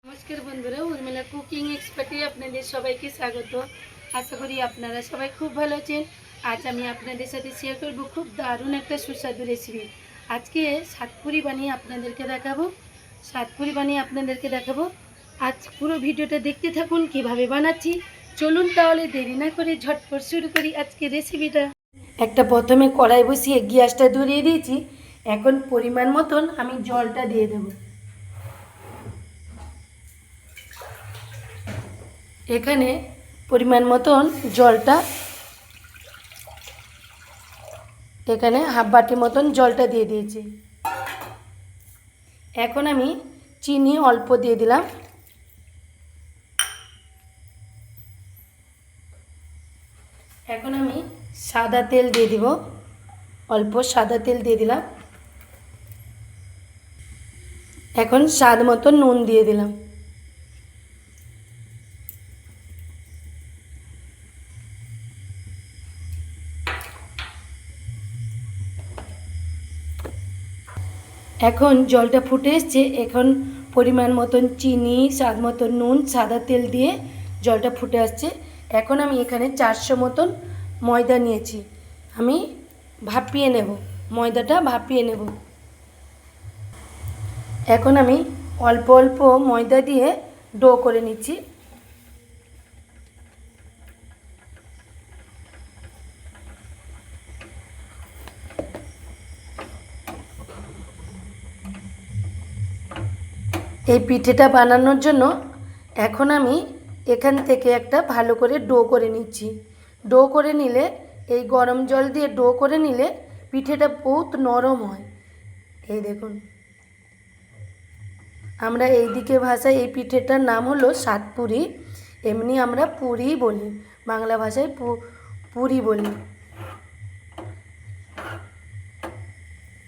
নমস্কার বন্ধুরা, উর্মিলা কুকিং এক্সপার্টে আপনাদের সবাইকে স্বাগত। আশা করি আপনারা সবাই খুব ভালো আছেন। আজ আমি আপনাদের সাথে শেয়ার করব খুব দারুণ একটা সুস্বাদু রেসিপি। আজকে সাতপুরি বানিয়ে আপনাদেরকে দেখাবো। আজ পুরো ভিডিওটা দেখতে থাকুন কিভাবে বানাচ্ছি। চলুন তাহলে দেরি না করে ঝটপট শুরু করি আজকে রেসিপিটা। একটা প্রথমে কড়াই বসিয়ে গ্যাসটা ধরিয়ে দিয়েছি। এখন পরিমাণ মতন আমি জলটা দিয়ে দেবো। এখানে পরিমাণ মতন জলটা এখানে হাফ বাটি মতন জলটা দিয়ে দিয়েছি। এখন আমি চিনি অল্প দিয়ে দিলাম। এখন আমি সাদা তেল দিয়ে দিব, অল্প সাদা তেল দিয়ে দিলাম। এখন স্বাদ মতো নুন দিয়ে দিলাম। এখন জলটা ফুটে এসছে। এখন পরিমাণ মতন চিনি, স্বাদ মতন নুন, সাদা তেল দিয়ে জলটা ফুটে আসছে। এখন আমি এখানে 400 মতন ময়দা নিয়েছি। আমি ভাপিয়ে নেব, ময়দাটা ভাপিয়ে নেব। এখন আমি অল্প অল্প ময়দা দিয়ে ডো করে নিচ্ছি। এই পিঠেটা বানানোর জন্য এখন আমি এখান থেকে একটা ভালো করে ডো করে নিচ্ছি। ডো করে নিলে, এই গরম জল দিয়ে ডো করে নিলে পিঠেটা বহুত নরম হয়। এই দেখুন, আমরা এইদিকে ভাষায় এই পিঠেটার নাম হলো সাতপুরি। এমনি আমরা পুরি বলি, বাংলা ভাষায় পুরি বলি।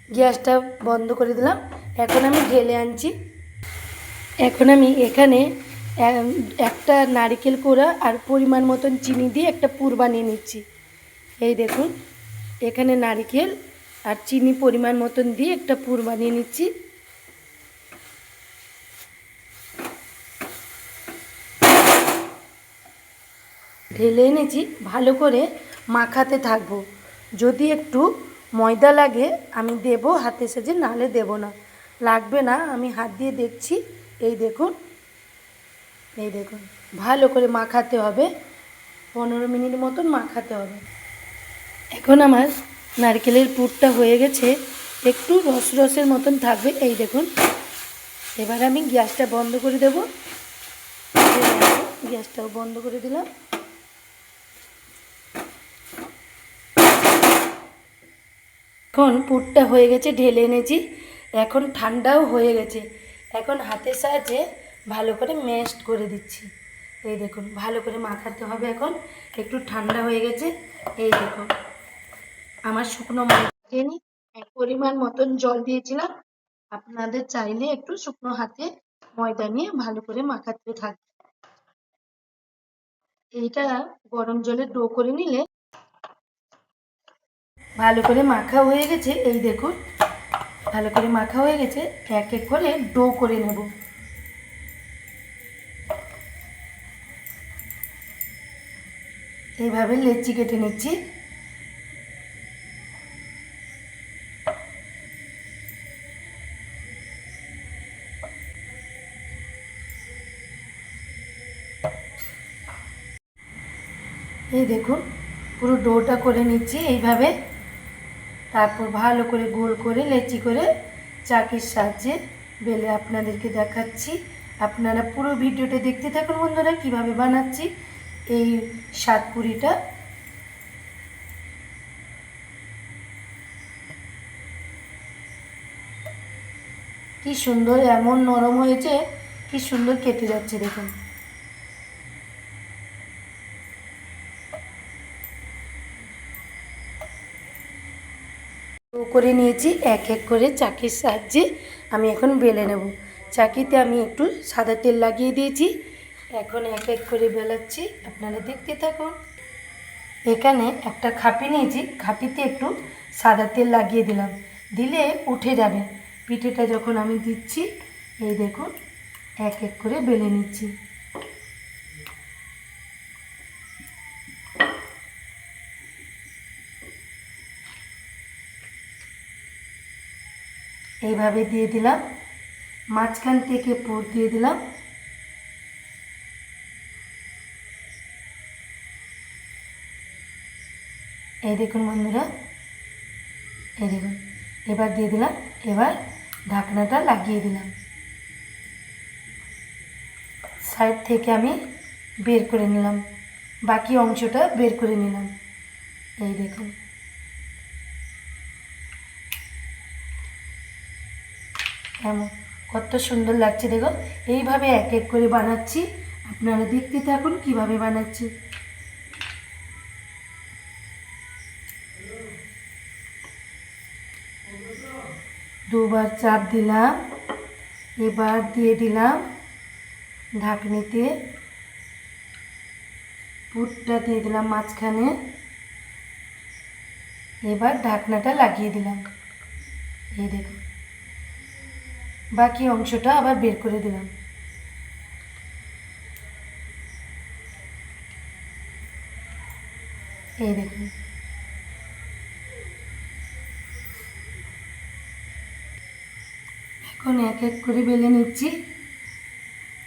গ্যাসটা বন্ধ করে দিলাম। এখন আমি ঢেলে আনছি। এখন আমি এখানে একটা নারকেল কোড়া আর পরিমাণ মতন চিনি দিয়ে একটা পুর বানিয়ে নিচ্ছি। এই দেখুন, এখানে নারকেল আর চিনি পরিমাণ মতন দিয়ে একটা পুর বানিয়ে নিচ্ছি। ঢেলে এনেছি, ভালো করে মাখাতে থাকবো। যদি একটু ময়দা লাগে আমি দেব হাতের সাহায্যে, নাহলে দেব না। লাগবে না, আমি হাত দিয়ে দেখছি। এই দেখুন, এই দেখুন, ভালো করে মাখাতে হবে। 15 মিনিট মতন মাখাতে হবে। এখন আমার নারকেলের পুরটা হয়ে গেছে, একটু রস রসের মতন থাকবে। এই দেখুন, এবার আমি গ্যাসটা বন্ধ করে দেব। গ্যাসটাও বন্ধ করে দিলাম। এখন পুরটা হয়ে গেছে, ঢেলে এনেছি। এখন ঠান্ডাও হয়ে গেছে। এখন হাতের সাহায্যে ভালো করে ম্যাশ করে দিচ্ছি। এই দেখুন, ভালো করে মাখাতে হবে। এখন একটু ঠান্ডা হয়ে গেছে। এই দেখুন, আমার শুকনো ময়দা নিই, পরিমাণ মতন জল দিয়েছিলাম। আপনাদের চাইলে একটু শুকনো হাতে ময়দা নিয়ে ভালো করে মাখাতে থাকবে। এইটা গরম জলে ডো করে নিলে ভালো করে মাখা হয়ে গেছে। এই দেখুন, ভালো করে মাখা হয়ে গেছে। এক এক করে ডো করে নেব। এইভাবে লেচি কেটে নিচ্ছি। এই দেখুন, পুরো ডোটা করে নিচ্ছি এইভাবে। তারপর ভালো করে গোল করে লেচি করে চাকির সাহায্যে বেলে আপনাদেরকে দেখাচ্ছি। আপনারা পুরো ভিডিওটা দেখতে থাকুন বন্ধুরা, কিভাবে বানাচ্ছি এই সাতপুরিটা। কি সুন্দর, এমন নরম হয়েছে, কি সুন্দর কেটে যাচ্ছে দেখুন। করে নিয়েছি। এক এক করে চাকির সাহায্যে আমি এখন বেলে নেব। চাকিতে আমি একটু সাদা তেল লাগিয়ে দিয়েছি। এখন এক এক করে বেলাচ্ছি, আপনারা দেখতে থাকুন। এখানে একটা খাপি নিয়েছি, খাপিতে একটু সাদা তেল লাগিয়ে দিলাম, দিলে উঠে যাবে। পিঠেটা যখন আমি দিচ্ছি, এই দেখুন, এক এক করে বেলে নিচ্ছি। এইভাবে দিয়ে দিলাম, মাঝখান থেকে পুর দিয়ে দিলাম। এই দেখুন বন্ধুরা, এই দেখুন, এবার দিয়ে দিলাম। এবার ঢাকনাটা লাগিয়ে দিলাম। সাইড থেকে আমি বের করে নিলাম, বাকি অংশটা বের করে নিলাম। এই দেখুন, এমন কত সুন্দর লাগছে দেখো। এইভাবে এক এক করে বানাচ্ছি, আপনারা দেখতে থাকুন কিভাবে বানাচ্ছি। দুবার চাপ দিলাম, এবার দিয়ে দিলাম ঢাকনিতে, পুরটা দিয়ে দিলাম মাঝখানে। এবার ঢাকনাটা লাগিয়ে দিলাম। এই দেখুন, বাকি অংশটা আবার বের করে দিলাম। এই দেখুন, এখন এক এক করে বেলে নিচ্ছি।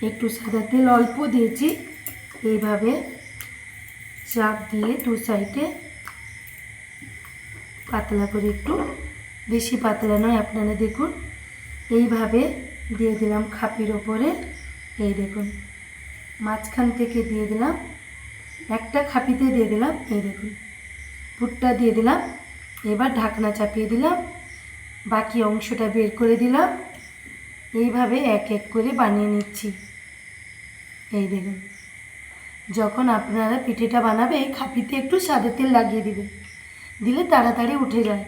একটু সাদা তেল অল্প দিয়েছি, এইভাবে চাপ দিয়ে দু সাইডে পাতলা করে, একটু বেশি পাতলা নয়, আপনারা দেখুন। এইভাবে দিয়ে দিলাম খাপির ওপরে। এই দেখুন, মাঝখান থেকে দিয়ে দিলাম, একটা খাপিতে দিয়ে দিলাম। এই দেখুন, পুরটা দিয়ে দিলাম। এবার ঢাকনা চাপিয়ে দিলাম, বাকি অংশটা বের করে দিলাম। এইভাবে এক এক করে বানিয়ে নিচ্ছি। এই দেখুন, যখন আপনারা পিঠেটা বানাবে খাপিতে একটু সাদা তেল লাগিয়ে দিবেন, দিলে তাড়াতাড়ি উঠে যায়।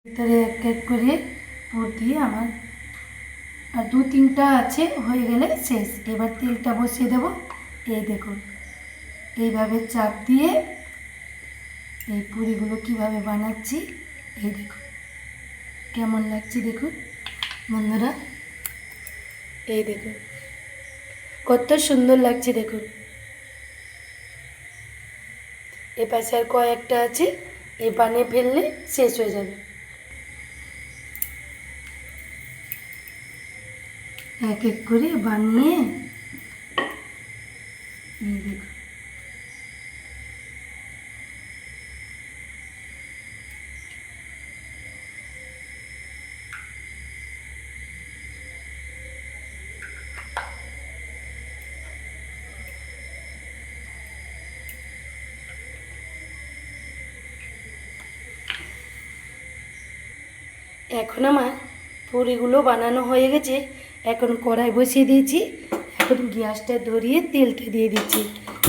ভিতরে এক এক করে পুর দিয়ে আমার আর দু তিনটা আছে, হয়ে গেলে শেষ। এবার তেলটা বসিয়ে দেব। এই দেখুন, এইভাবে চাপ দিয়ে এই পুরিগুলো কিভাবে বানাচ্ছি। এই দেখুন কেমন লাগছে দেখুন বন্ধুরা, এই দেখুন কত সুন্দর লাগছে দেখুন। এ পাশে আর কয়েকটা আছে, এই বানিয়ে ফেললে শেষ হয়ে যাবে। এক এক করে বানিয়ে এই দেখুন, এখন আমার পুরিগুলো বানানো হয়ে গেছে। এখন কড়াই বসিয়ে দিয়েছি, এখন গ্যাসটা ধরিয়ে তেলটা দিয়ে দিচ্ছি,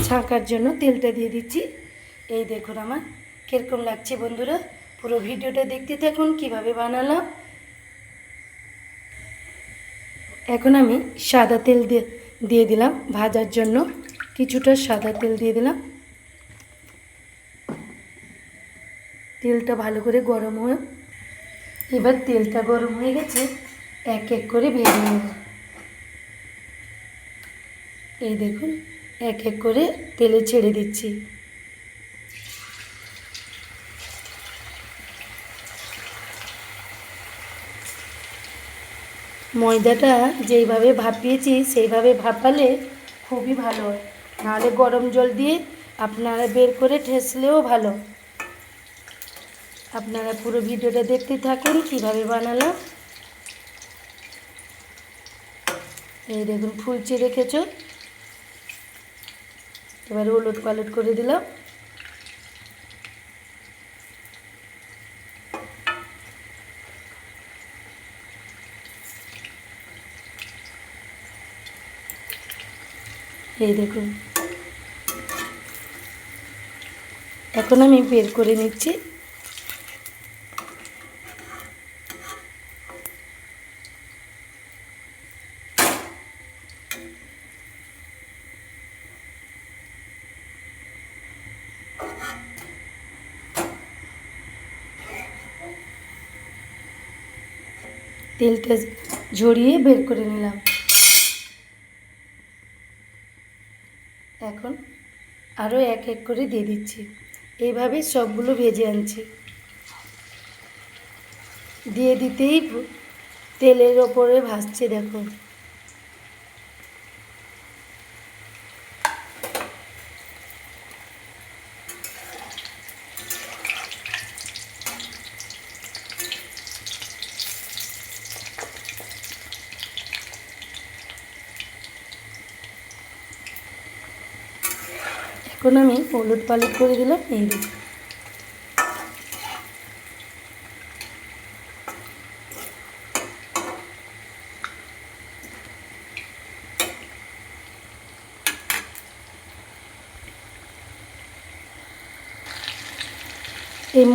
ছাঁকার জন্য তেলটা দিয়ে দিচ্ছি। এই দেখুন আমার কীরকম লাগছে বন্ধুরা, পুরো ভিডিওটা দেখতে থাকুন কিভাবে বানালাম। এখন আমি সাদা তেল দিয়ে দিলাম ভাজার জন্য, কিছুটা সাদা তেল দিয়ে দিলাম। তেলটা ভালো করে গরম হয়ে, এবার তেলটা গরম হয়ে গেছে, এক এক করে ভেজে নেব। এই দেখুন এক এক করে তেলে ছেড়ে দিচ্ছি। ময়দাটা যেইভাবে ভাপিয়েছি সেইভাবে ভাপালে খুবই ভালো হয়, নাহলে গরম জল দিয়ে আপনারা বের করে ঠেসলেও ভালো। আপনারা পুরো ভিডিওটা দেখতে থাকুন কিভাবে বানালাম। এই দেখুন ফুলছে রেখেছো, এবার উলট পালট করে দিলাম। এই দেখুন, এখন আমি বের করে নিচ্ছি। তেলটা ঝরিয়ে বের করে নিলাম। এখন আরও এক এক করে দিয়ে দিচ্ছি। এইভাবে সবগুলো ভেজে আনছি। দিয়ে দিতেই তেলের ওপরে ভাসছে দেখো। এখন আমি হলুদ পালট করে দিলাম। এই দেখুন, এই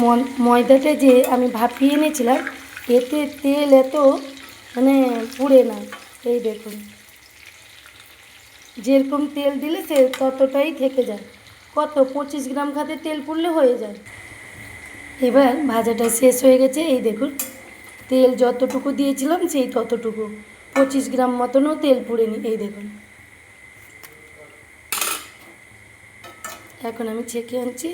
ময়দাটা যে আমি ভাপিয়ে এনেছিলাম, এতে তেল এত মানে পুড়ে না। এই দেখুন, যেরকম তেল দিলে সে ততটাই থেকে যায়। কত 25 গ্রাম খাতে তেল পুড়লে হয়ে যায়। এবার ভাজাটা শেষ হয়ে গেছে। এই দেখুন, তেল যতটুকু দিয়েছিলাম সেই ততটুকু, 25 গ্রাম মতনও তেল পুড়েনি। এই দেখুন, এখন আমি ছেঁকে আনছি।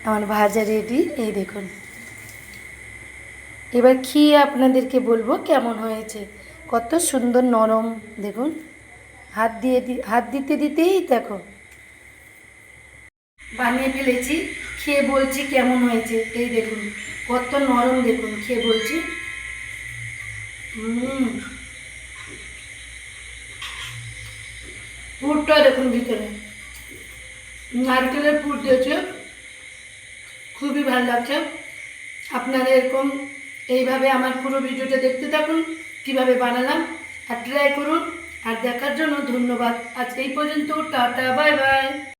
আমার ভাজা রেডি। এই দেখুন, এবার খেয়ে আপনাদেরকে বলবো কেমন হয়েছে। কত সুন্দর নরম দেখুন, হাত দিতে দিতেই দেখো বানিয়ে ফেলেছি। খেয়ে বলছি কেমন হয়েছে। এই দেখুন কত নরম, দেখুন খেয়ে বলছি। পুরটা দেখুন, ভিতরে নারকেলের পুর দিয়েছে, খুবই ভালো লাগছে। আপনারা এরকম এইভাবে আমার পুরো ভিডিওটা দেখতে থাকুন, কিভাবে বানালাম, আর ট্রাই করুন। আর দেখার জন্য ধন্যবাদ। আজ এই পর্যন্ত, টাটা, বাই বাই।